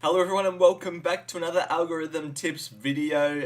Hello everyone and welcome back to another algorithm tips video.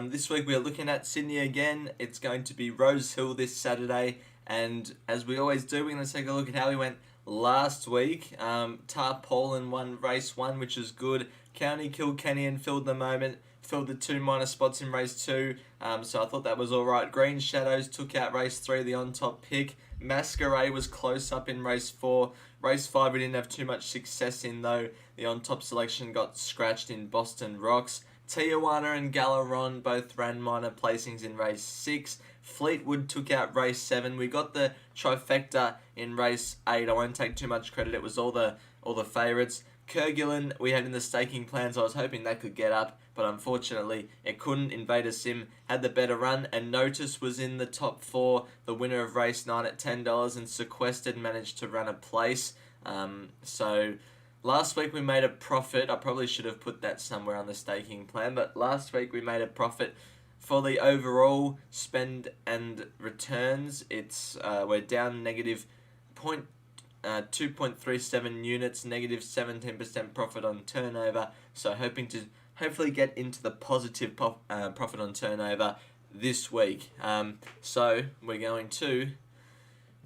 This week we are looking at Sydney again. It's going to be Rosehill this Saturday, and as we always do, we're going to take a look at how we went last week. Tarpaulin won race 1, which is good. County Kilkenny filled the 2 minor spots in race 2, so I thought that was alright. Green Shadows took out race 3, the on top pick. Masquerade was close up in race 4. Race 5 we didn't have too much success in though. The on top selection got scratched in Boston Rocks. Tijuana and Galaron both ran minor placings in race 6. Fleetwood took out race 7. We got the trifecta in race 8. I won't take too much credit. It was all the favourites. Kerguelen we had in the staking plans. I was hoping that could get up, but unfortunately it couldn't. Invader Sim had the better run, and Notice was in the top 4, the winner of race 9 at $10, and Sequestered managed to run a place. So last week we made a profit. I probably should have put that somewhere on the staking plan, but last week we made a profit. For the overall spend and returns, it's we're down negative 2.37 units, negative 17% profit on turnover. So hoping to hopefully get into the positive profit on turnover this week. So we're going to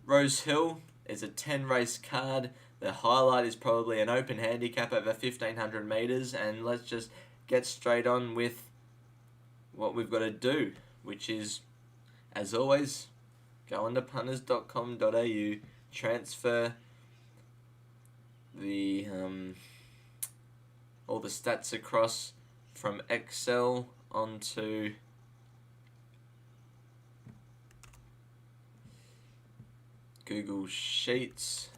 Rosehill. Is a 10 race card. The highlight is probably an open handicap over 1500 meters, and let's just get straight on with what we've got to do, which is, as always, go on to punters.com.au, transfer the all the stats across from Excel onto Google Sheets,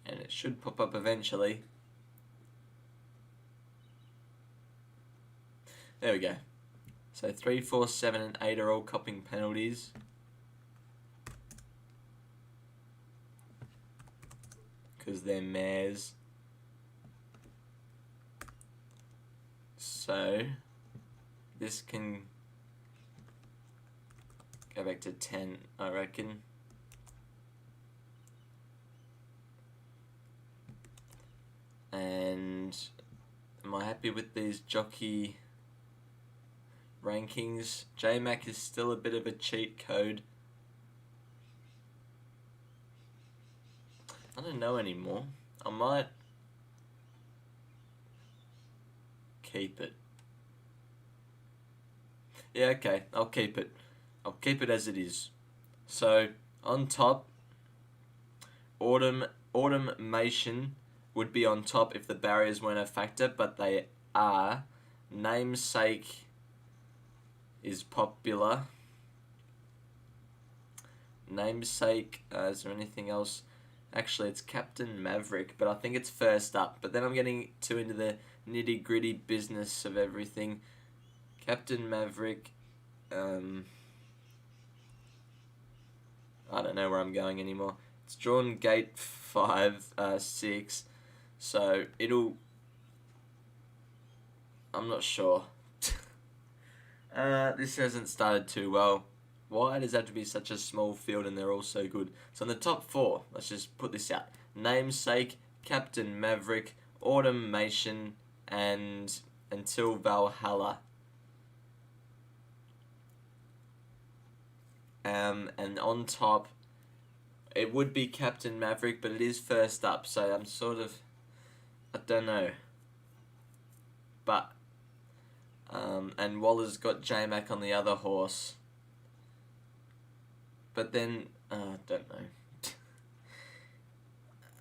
and it should pop up eventually. There we go. So 3, 4, 7 and 8 are all copping penalties. Because they're mares. So this can go back to 10, I reckon. And am I happy with these jockey rankings? JMac is still a bit of a cheat code. I don't know anymore. I might keep it. Yeah, okay, I'll keep it. I'll keep it as it is. So on top, automation would be on top if the barriers weren't a factor, but they are. Namesake is popular. Namesake, is there anything else? Actually, it's Captain Maverick, but I think it's first up. But then I'm getting too into the nitty-gritty business of everything. Captain Maverick, I don't know where I'm going anymore. It's drawn gate 5, 6, so I'm not sure. This hasn't started too well. Why does it have to be such a small field and they're all so good? So in the top 4, let's just put this out. Namesake, Captain Maverick, Automation, and Until Valhalla. And on top, it would be Captain Maverick, but it is first up, so I'm sort of, I don't know. But, and Waller's got J-Mac on the other horse. But then, I don't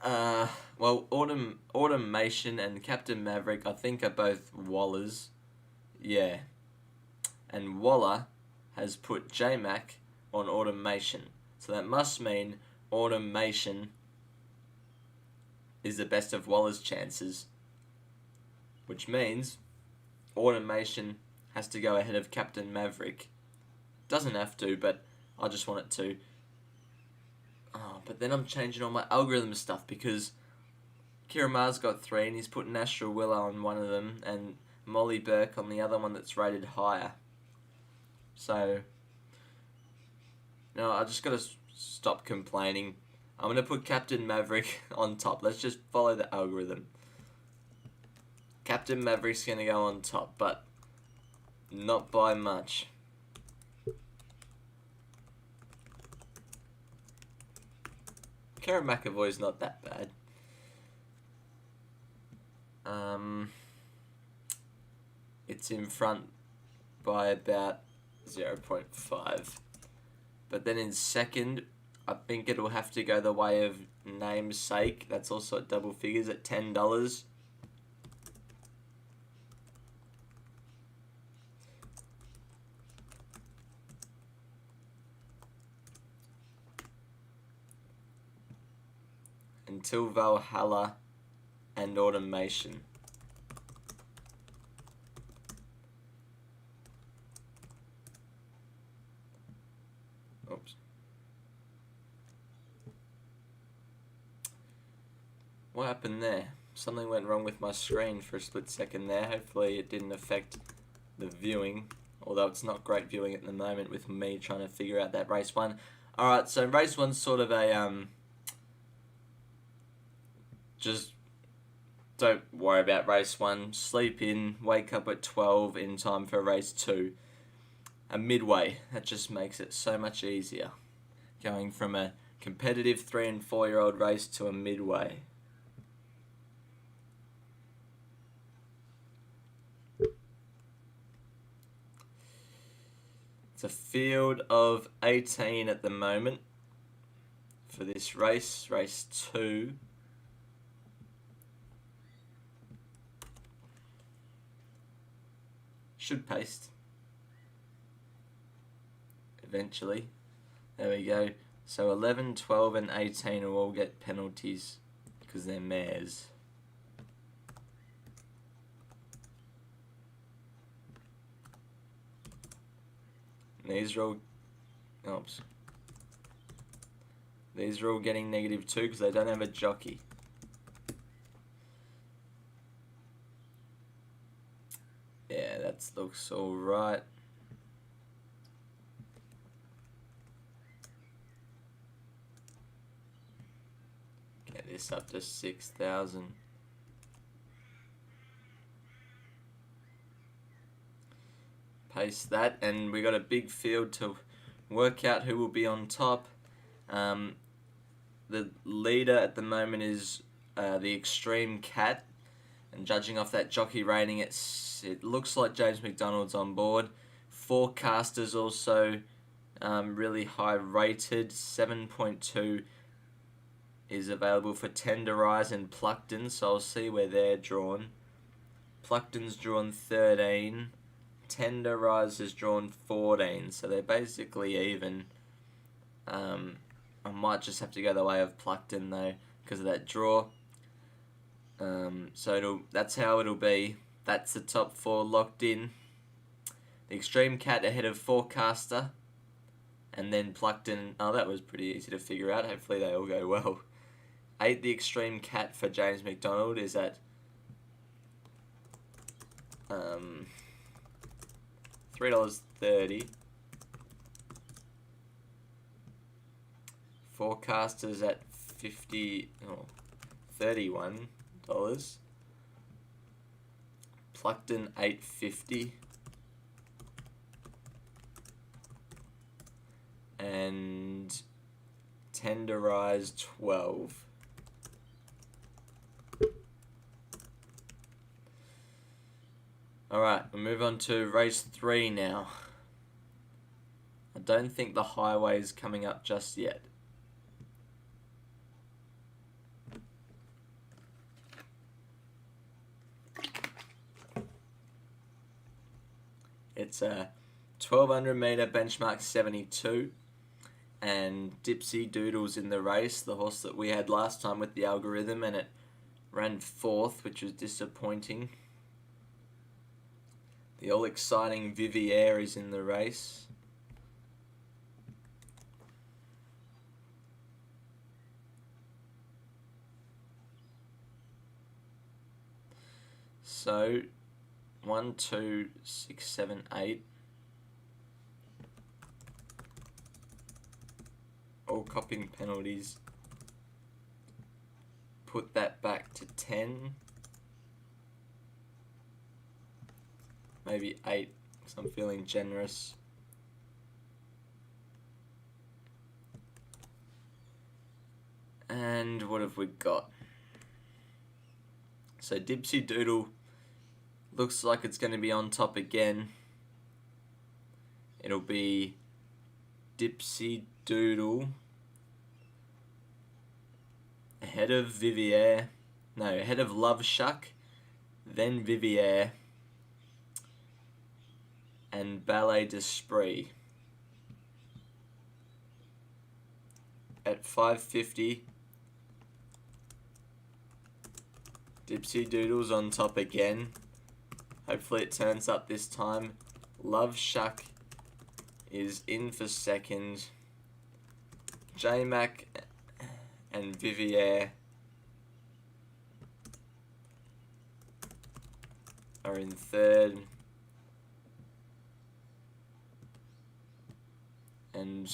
know. Well, Automation and Captain Maverick, I think, are both Wallers. Yeah. And Waller has put J-Mac on Automation. So that must mean Automation is the best of Waller's chances. Which means Automation has to go ahead of Captain Maverick. Doesn't have to, but I just want it to. Oh, but then I'm changing all my algorithm stuff because Kiramar's got 3 and he's put Nashua Willow on one of them and Molly Burke on the other one that's rated higher. So, I just got to stop complaining. I'm going to put Captain Maverick on top. Let's just follow the algorithm. Captain Maverick's going to go on top, but not by much. Karen McAvoy's not that bad. It's in front by about 0.5. But then in second, I think it'll have to go the way of Namesake. That's also at double figures at $10. Until Valhalla and Automation. Oops. What happened there? Something went wrong with my screen for a split second there. Hopefully it didn't affect the viewing, although it's not great viewing at the moment with me trying to figure out that race one. Alright, so race one's sort of a just don't worry about race one. Sleep in, wake up at 12 in time for race two. A midway, that just makes it so much easier. Going from a competitive 3 and 4 year old race to a midway. It's a field of 18 at the moment for this race, race 2. Should paste. Eventually. There we go. So 11, 12 and 18 will all get penalties because they're mares. And these are all... Oops. These are all getting -2 because they don't have a jockey. Yeah, that looks alright. Get this up to 6,000. Paste that, and we got a big field to work out who will be on top. The leader at the moment is the Extreme Cat, and judging off that jockey rating, it looks like James McDonald's on board. Forecaster's also really high rated. 7.2 is available for Tenderize and Pluckton, so I'll see where they're drawn. Pluckton's drawn 13. Tenderize has drawn 14, so they're basically even. I might just have to go the way of Pluckton though, because of that draw. So that's how it'll be. That's the top 4 locked in. The Extreme Cat ahead of Forecaster, and then Pluckton. Oh, that was pretty easy to figure out. Hopefully they all go well. 8, the Extreme Cat for James McDonald is at $3.30. Forecasters at $31. Pluckton $8.50. And Tenderize $12. Alright, we'll move on to race 3 now. I don't think the highway is coming up just yet. It's a 1200 meter benchmark 72, and Dipsy Doodles in the race, the horse that we had last time with the algorithm, and it ran 4th, which was disappointing. The all exciting Vivier is in the race. So 1, 2, 6, 7, 8. All copying penalties put that back to 10. Maybe 8, because I'm feeling generous. And what have we got? So Dipsy Doodle looks like it's going to be on top again. It'll be Dipsy Doodle ahead of Vivier. No, ahead of Love Shuck, then Vivier, and Ballet d'Esprit. At 550, Dipsy Doodle's on top again. Hopefully it turns up this time. Love Shuck is in for second. J-Mac and Vivier are in third. And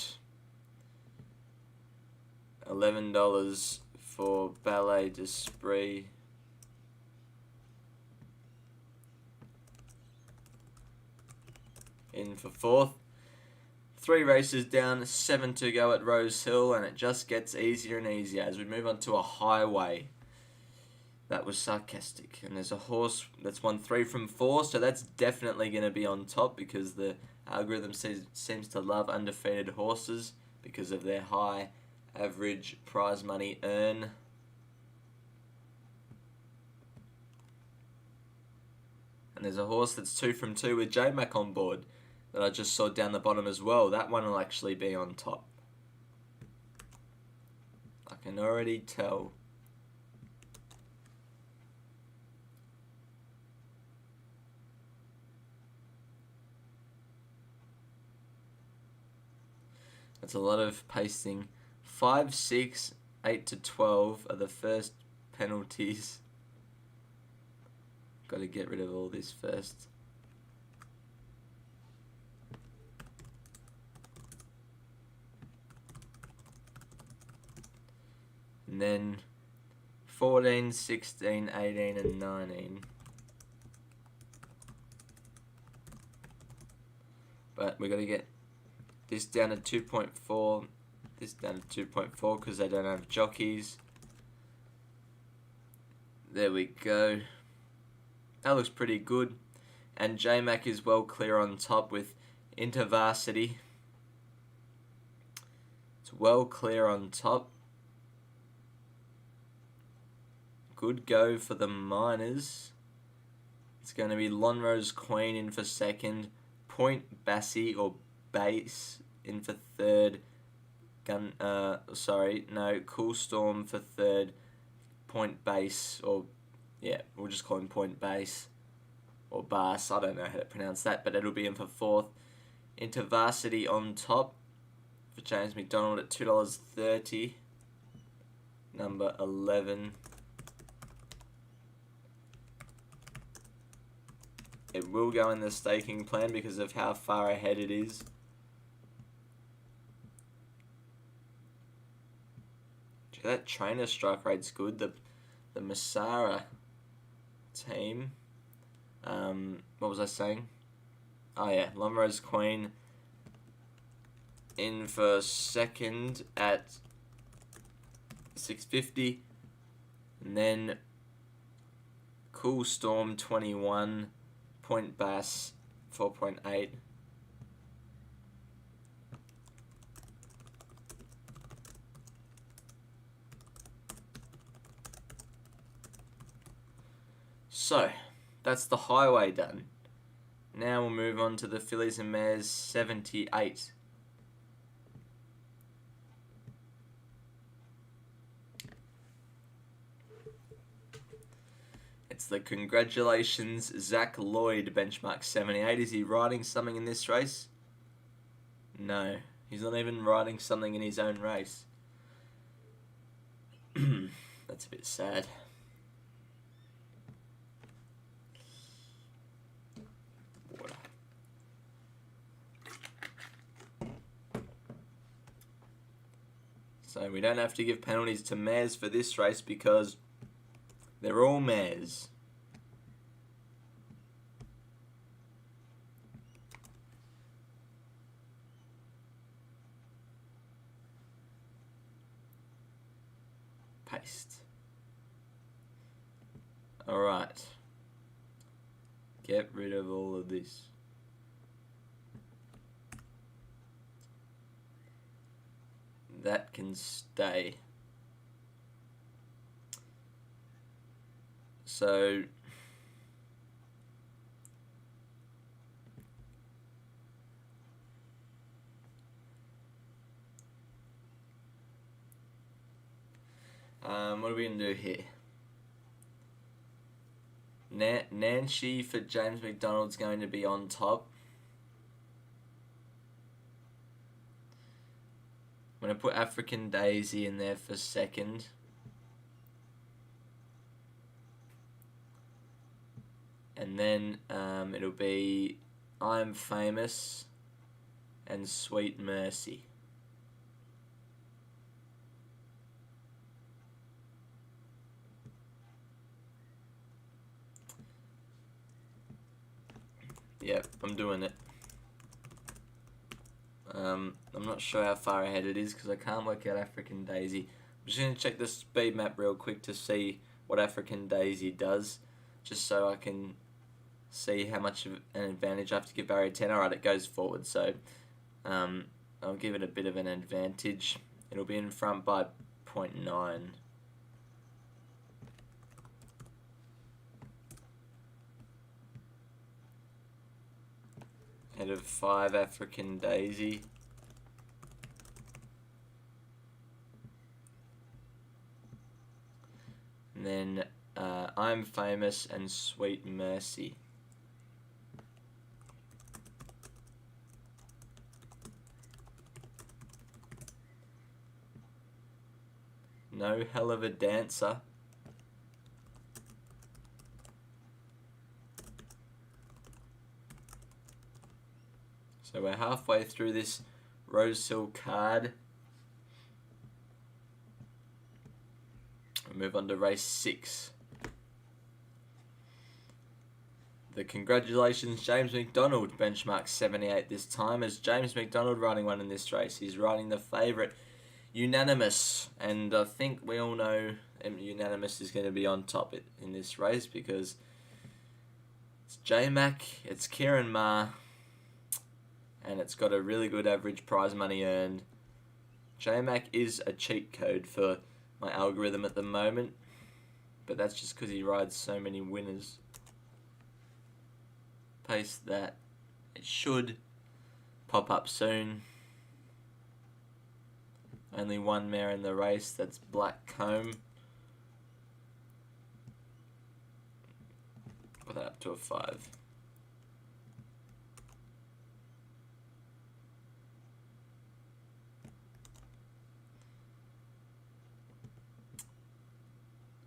$11 for Ballet d'Esprit. In for fourth. 3 races down, 7 to go at Rosehill, and it just gets easier and easier as we move on to a highway. That was sarcastic. And there's a horse that's won 3 from 4, so that's definitely going to be on top because the algorithm seems to love undefeated horses because of their high average prize money earn. And there's a horse that's 2 from 2 with J-Mac on board that I just saw down the bottom as well. That one will actually be on top. I can already tell. That's a lot of pasting. 5, 6, 8 to 12 are the first penalties. Got to get rid of all this first. And then 14, 16, 18 and 19. But we're going to get this down to 2.4, this down to 2.4 because they don't have jockeys. There we go. That looks pretty good. And J-Mac is well clear on top with InterVarsity. It's well clear on top. Good go for the Miners. It's going to be Lonrose Queen in for second. Point Bassie or Base in for third. Cool Storm for third. Point Base, or yeah, we'll just call him Point Base or Bass. I don't know how to pronounce that, but it'll be in for fourth. InterVarsity on top for James McDonald at $2.30. Number 11. It will go in the staking plan because of how far ahead it is. Gee, that trainer strike rate's good. The Masara team. What was I saying? Oh yeah, Lonrose Queen in for second at 650, and then Cool Storm 21. Point Bass 4.8. So, that's the highway done. Now we'll move on to the fillies and mares 78. It's the Congratulations Zach Lloyd benchmark 78. Is he riding something in this race? No, he's not even riding something in his own race. That's a bit sad. Water. So we don't have to give penalties to mares for this race because They're all mares. Paste. Alright. Get rid of all of this. That can stay. So what are we going to do here? Nancy for James McDonald's going to be on top. I'm going to put African Daisy in there for second. And then it'll be I'm Famous and Sweet Mercy. Yep, I'm doing it. I'm not sure how far ahead it is because I can't work out African Daisy. I'm just going to check the speed map real quick to see what African Daisy does, just so I can see how much of an advantage I have to give barrier 10. Alright, it goes forward, so I'll give it a bit of an advantage. It'll be in front by 0.9. Head of 5 African Daisy. And then I'm Famous and Sweet Mercy. No Hell of a Dancer. So we're halfway through this Rosehill card. We'll move on to race 6. The Congratulations James McDonald benchmark 78 this time, as James McDonald riding one in this race. He's riding the favourite Unanimous, and I think we all know Unanimous is going to be on top in this race because it's J-Mac, it's Kieran Ma, and it's got a really good average prize money earned. J-Mac is a cheat code for my algorithm at the moment, but that's just because he rides so many winners. Paste that. It should pop up soon. Only one mare in the race, that's Black Comb. Put that up to a 5.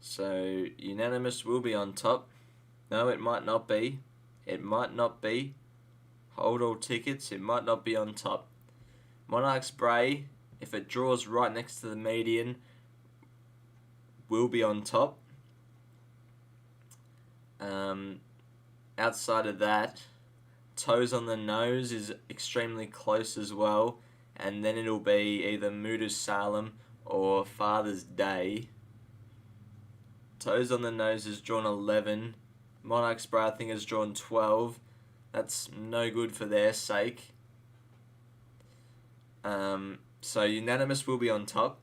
So Unanimous will be on top. No, it might not be. It might not be. Hold all tickets. It might not be on top. Monarch Spray, if it draws right next to the median, will be on top. Outside of that, Toes on the Nose is extremely close as well. And then it'll be either Mudu Salem or Father's Day. Toes on the Nose has drawn 11. Monarch Spray, I think, has drawn 12. That's no good for their sake. So Unanimous will be on top.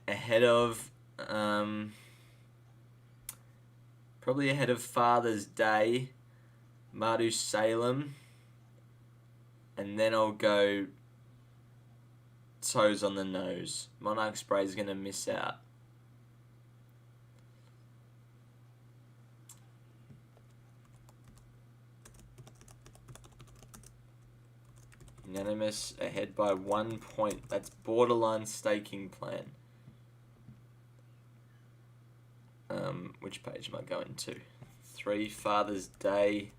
Ahead of... probably ahead of Father's Day, Madhu Salem. And then I'll go Toes on the Nose. Monarch Spray is going to miss out. Unanimous ahead by 1 point. That's borderline staking plan. Which page am I going to? 3 Father's Day.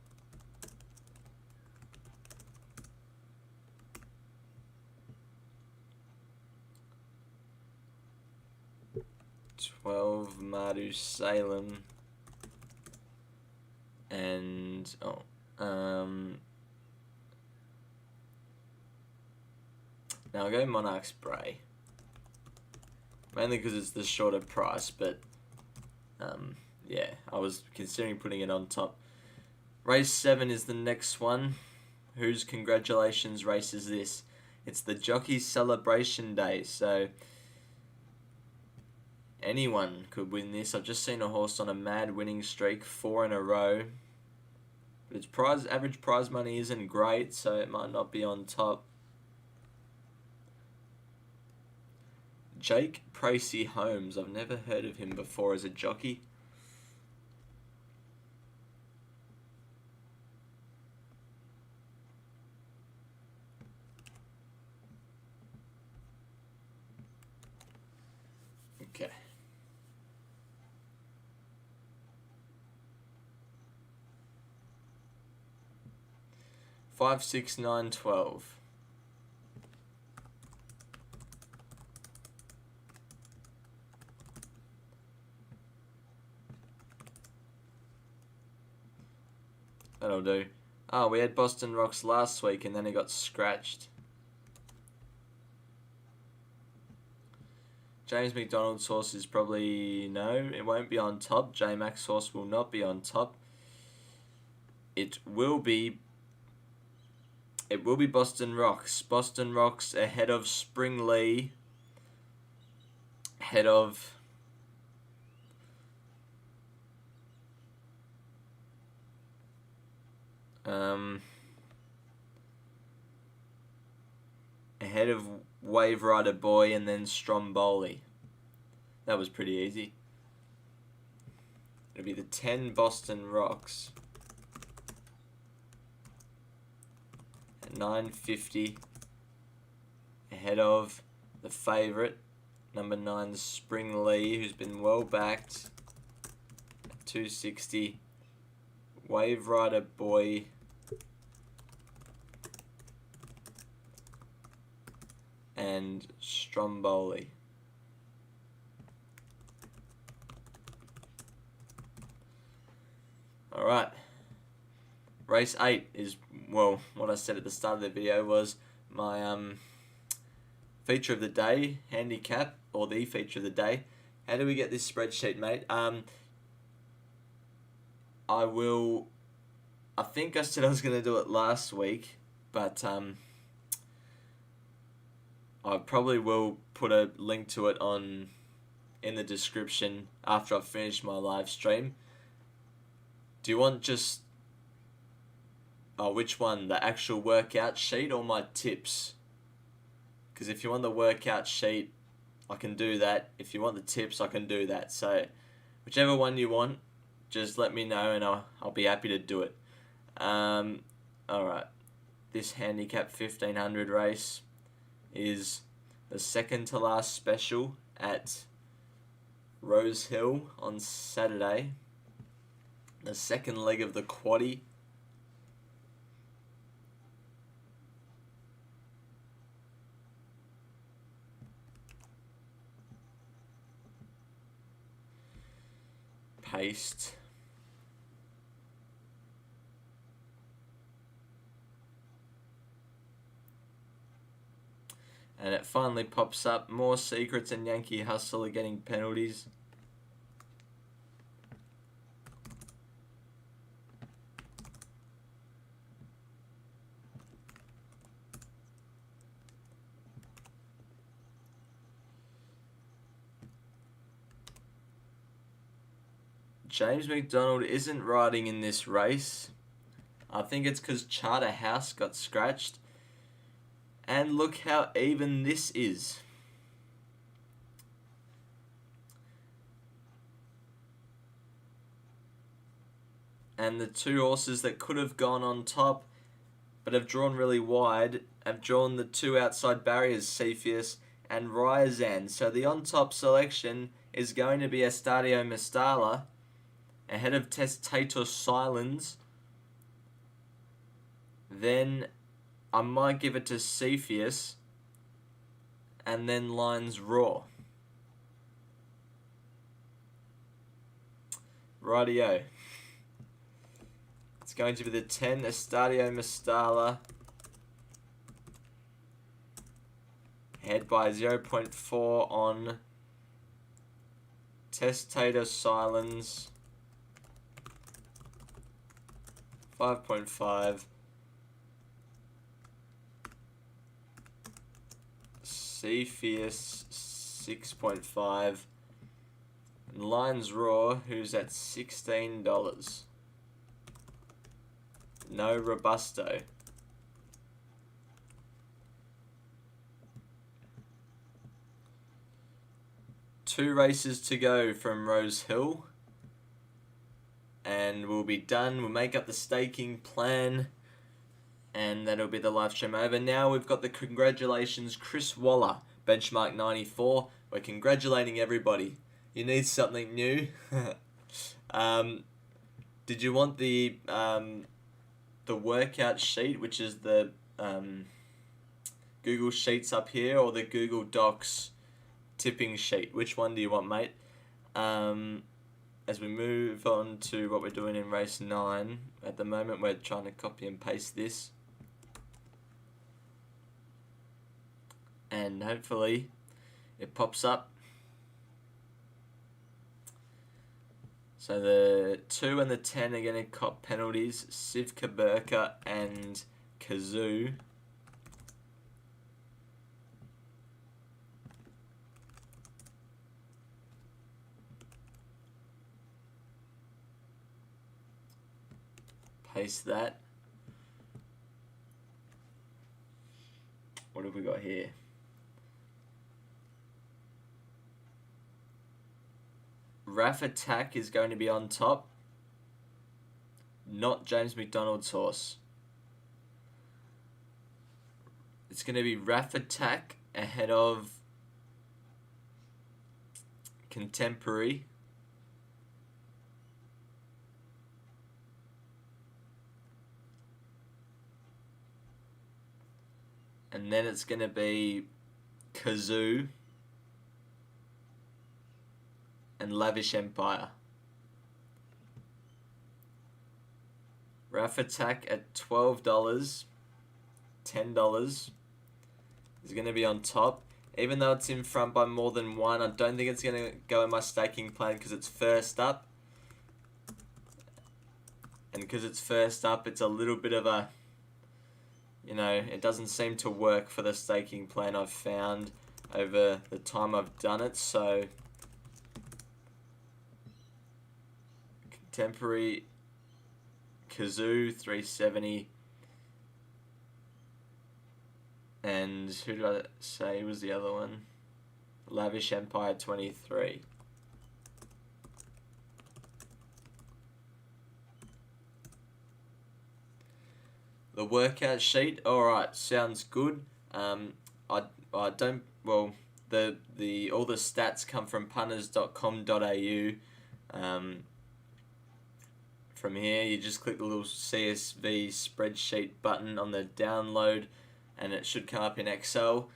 12 Madu Salem. And now I'll go Monarch's Bray. Mainly because it's the shorter price, but yeah, I was considering putting it on top. Race 7 is the next one. Whose congratulations race is this? It's the Jockey Celebration Day, so anyone could win this. I've just seen a horse on a mad winning streak, 4 in a row. But its average prize money isn't great, so it might not be on top. Jake Pracey Holmes. I've never heard of him before as a jockey. Okay. Five, 6, 9, 12. That'll do. Oh, we had Boston Rocks last week and then it got scratched. James McDonald's horse is probably... No, it won't be on top. J-Max horse will not be on top. It will be Boston Rocks. Boston Rocks ahead of Spring Lee. Ahead of... ahead of Wave Rider Boy and then Stromboli. That was pretty easy. It'll be the 10 Boston Rocks at 9.50 ahead of the favourite, number 9 Spring Lee, who's been well backed at 2.60. Wave Rider Boy and Stromboli. Alright. Race 8 is, well, what I said at the start of the video was my feature of the day, handicap, or the feature of the day. How do we get this spreadsheet, mate? I think I said I was going to do it last week, but I probably will put a link to it in the description after I finish my live stream. Do you want just... Oh, which one? The actual workout sheet or my tips? Because if you want the workout sheet, I can do that. If you want the tips, I can do that. So, whichever one you want, just let me know and I'll be happy to do it. Alright. This handicap 1500 race is the second to last special at Rosehill on Saturday. The second leg of the quaddie. Paste. And it finally pops up. More Secrets and Yankee Hustle are getting penalties. James McDonald isn't riding in this race. I think it's because Charterhouse got scratched. And look how even this is. And the two horses that could have gone on top but have drawn really wide have drawn the two outside barriers, Cepheus and Ryazan. So the on-top selection is going to be Estadio Mistala ahead of Testator Silence. Then I might give it to Cepheus and then Lions Raw. Rightio. It's going to be the 10 Estadio Mastala. Head by 0.4 on Testator Silence. 5.5. Sea Fierce 6.5. And Lions Roar, who's at $16. No Robusto. Two races to go from Rosehill. And we'll be done. We'll make up the staking plan. And that'll be the live stream over. Now we've got the congratulations, Chris Waller, benchmark 94. We're congratulating everybody. You need something new. Did you want the workout sheet, which is the Google Sheets up here, or the Google Docs tipping sheet? Which one do you want, mate? As we move on to what we're doing in race 9, at the moment we're trying to copy and paste this. And hopefully it pops up. So the 2 and the 10 are going to cop penalties. Sivka Burka and Kazoo. Paste that. What have we got here? Raf Attack is going to be on top. Not James McDonald's horse. It's going to be Raf Attack ahead of Contemporary. And then it's going to be Kazoo and Lavish Empire. Raf Attack at $12, $10 is going to be on top. Even though it's in front by more than one, I don't think it's going to go in my staking plan because it's first up. And because it's first up, it's a little bit of a, you know, it doesn't seem to work for the staking plan I've found over the time I've done it. So Contemporary, Kazoo 370, and who did I say was the other one? Lavish Empire 23. The workout sheet, alright, sounds good. I don't, well, the all the stats come from punters.com.au. From here, you just click the little CSV spreadsheet button on the download, and it should come up in Excel.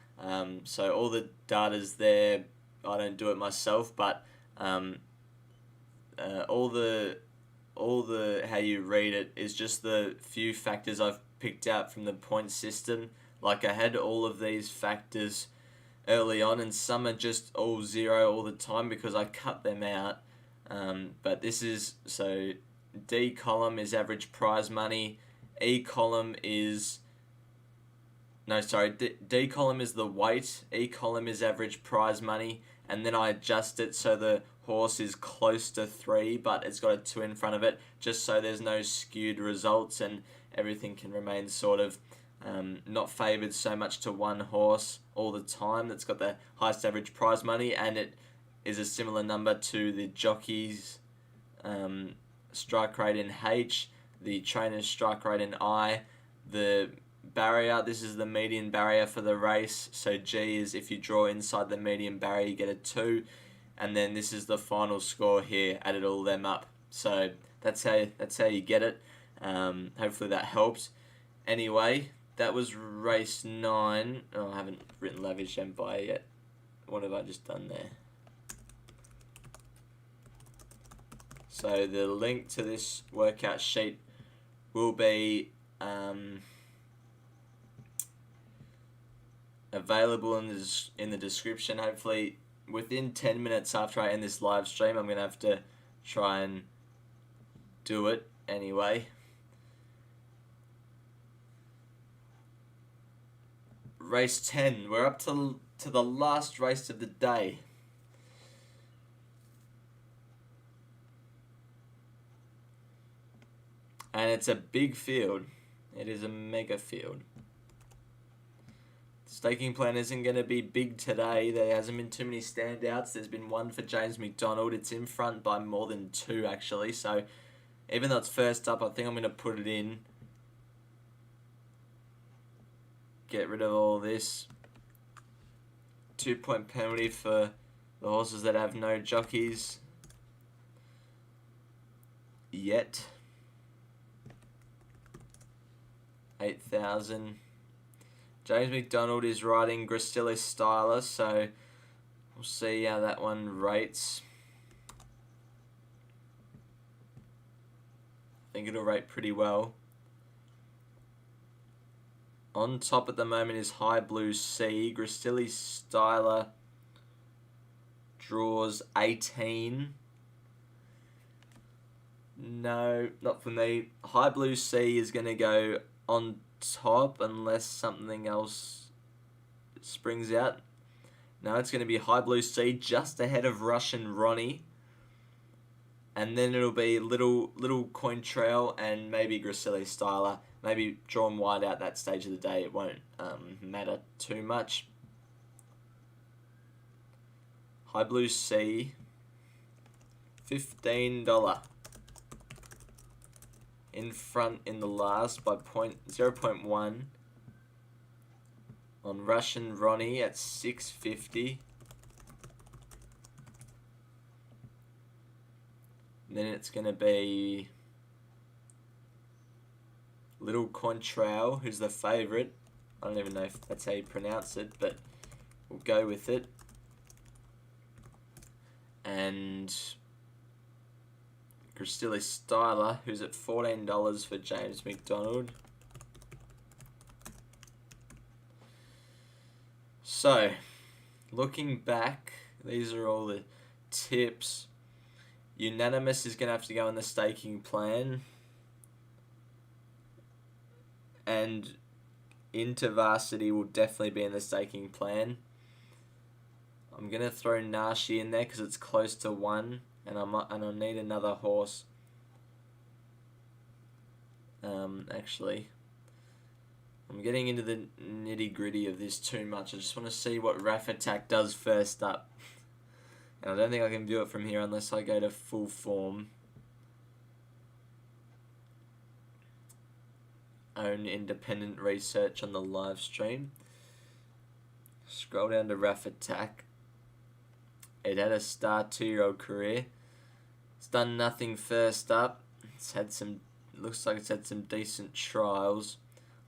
So all the data's there. I don't do it myself, but all the how you read it is just the few factors I've picked out from the point system. Like I had all of these factors early on, and some are just all zero all the time because I cut them out. But this is, so D column is average prize money, E column is, no sorry, D column is the weight, E column is average prize money, and then I adjust it so the horse is close to 3 but it's got a 2 in front of it, just so there's no skewed results and everything can remain sort of not favoured so much to one horse all the time that's got the highest average prize money, and it is a similar number to the jockey's strike rate in H, the trainer's strike rate in I, the barrier, this is the median barrier for the race, so G is if you draw inside the median barrier you get a 2, and then this is the final score here, added all them up. So that's how you get it. Hopefully that helps. Anyway, that was race 9. Oh, I haven't written Lavish Empire yet. What have I just done there? So the link to this workout sheet will be available in the description. Hopefully within 10 minutes after I end this live stream, I'm going to have to try and do it anyway. Race 10. We're up to the last race of the day. And it's a big field. It is a mega field. Staking plan isn't going to be big today. There hasn't been too many standouts. There's been one for James McDonald. It's in front by more than 2 actually. So even though it's first up, I think I'm going to put it in. Get rid of all this. 2-point penalty for the horses that have no jockeys yet. 8,000. James McDonald is riding Gracilis Styler, so we'll see how that one rates. I think it'll rate pretty well. On top at the moment is High Blue Sea. Gracilis Styler draws 18. No, not for me. High Blue Sea is going to go on top unless something else springs out. No, it's going to be High Blue Sea just ahead of Russian Ronnie. And then it'll be Little Coin Trail and maybe Gracilis Styler. Maybe drawn wide out that stage of the day. It won't matter too much. High Blue Sea, $15. In front in the last by 0.1 on Russian Ronnie at $6.50. Then it's going to be Little Contrail, who's the favourite. I don't even know if that's how you pronounce it, but we'll go with it. And Gracilis Styler, who's at $14 for James McDonald. So, looking back, these are all the tips. Unanimous is going to have to go in the staking plan. And Into Varsity will definitely be in the staking plan. I'm going to throw Nashi in there because it's close to 1. And I'll need another horse. Actually, I'm getting into the nitty gritty of this too much. I just want to see what Raf Attack does first up. And I don't think I can view it from here unless I go to full form. Own independent research on the live stream. Scroll down to Raf Attack. It had a star 2-year-old career. It's done nothing first up. It's had some, looks like it's had some decent trials.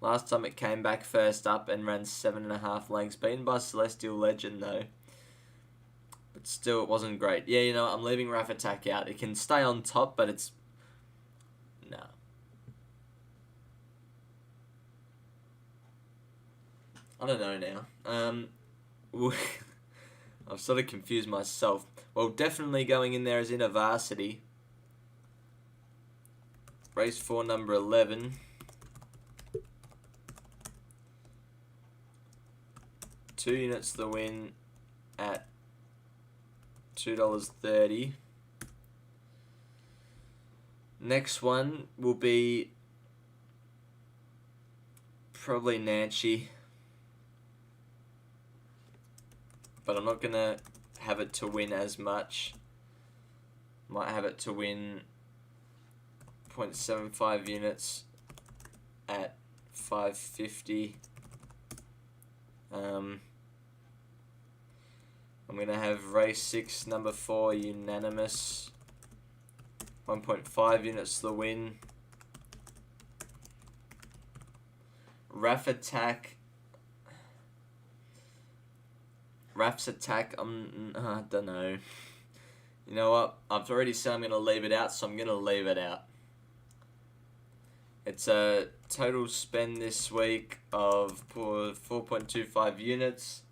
Last time it came back first up and ran 7.5 lengths. Beaten by Celestial Legend though. But still, it wasn't great. Yeah, you know, I'm leaving Raf Attack out. It can stay on top, but it's... No. I don't know now. I've sort of confused myself. Well, definitely going in there as in a varsity. Race 4, number 11. Two units to the win at $2.30. Next one will be probably Nancy. But I'm not going to have it to win as much. Might have it to win 0.75 units at $5.50. I'm going to have race 6, number 4, unanimous. 1.5 units to the win. Raf Attack. Raf's Attack, I don't know. You know what? I've already said I'm going to leave it out, so I'm going to leave it out. It's a total spend this week of 4.25 units.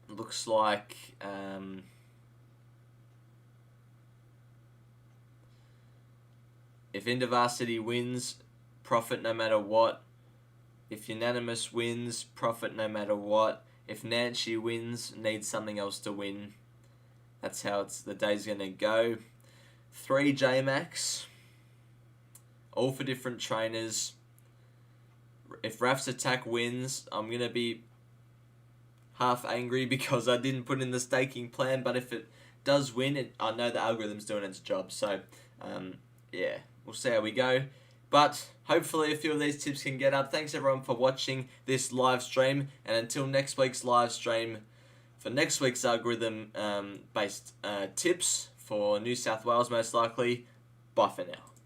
Looks like if InterVarsity wins, profit no matter what. If Unanimous wins, profit no matter what. If Nancy wins, needs something else to win. That's how the day's going to go. 3 JMax, all for different trainers. If Raf's Attack wins, I'm going to be half angry because I didn't put in the staking plan, but if it does win, I know the algorithm's doing its job. So, yeah, we'll see how we go. But hopefully a few of these tips can get up. Thanks everyone for watching this live stream, and until next week's live stream for next week's algorithm based tips for New South Wales most likely. Bye for now.